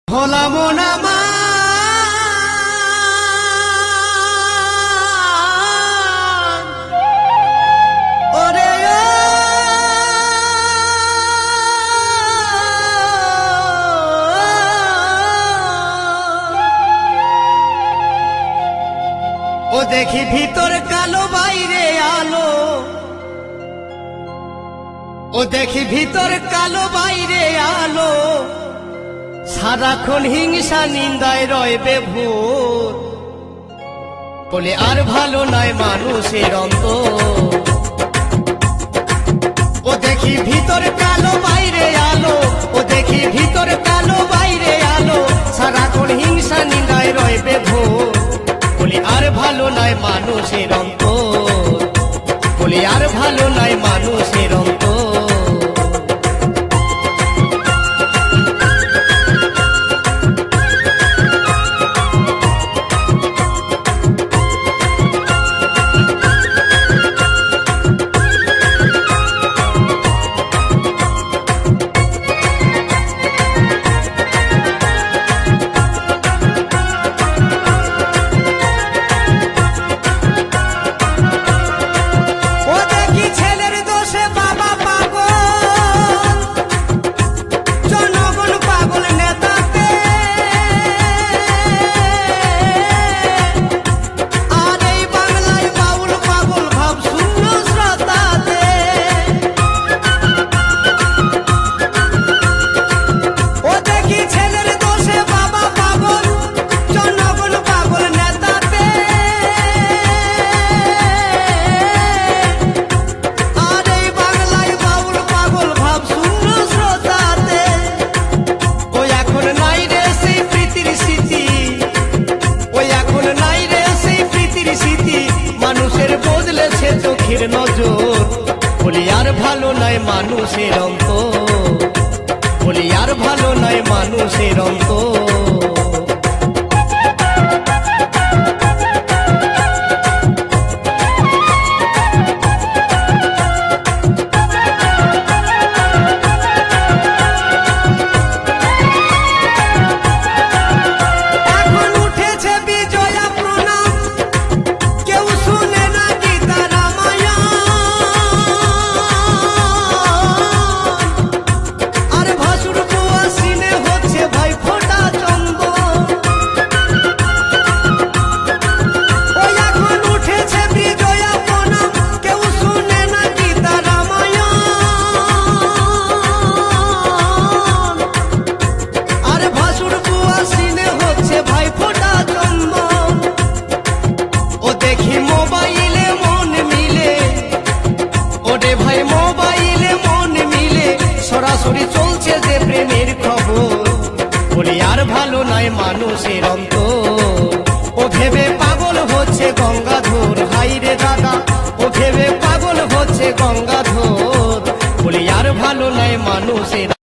হলাম না মা ওরে ও দেখি ভিতর কালো বাইরে আলো ও দেখি ভিতর কালো বাইরে আলো সারাক্ষণ হিংসা নিন্দায় রয় বেভূত বলে আর ভালো নয় মানুষের অন্তর ও দেখি ভিতর কালো বাইরে আলো ও দেখি ভিতর কালো বাইরে আলো সারাক্ষণ হিংসা নিন্দায় রয় বেভূত বলে আর ভালো নয় মানুষের অন্তর বলে আর ভালো নয় মানুষের অন্তর নজর বলি আর ভালো নয় মানুষের অন্তর বলি আর ভালো নয় মানুষের অন্তর সরাসরি চলছে যে প্রেমের খবর বলি আর ভালো নয় মানুষের অন্তর ও ভেবে পাগল হচ্ছে গঙ্গাধর হাইরে দাদা ও ভেবে পাগল হচ্ছে গঙ্গাধর বলি আর ভালো নয় মানুষের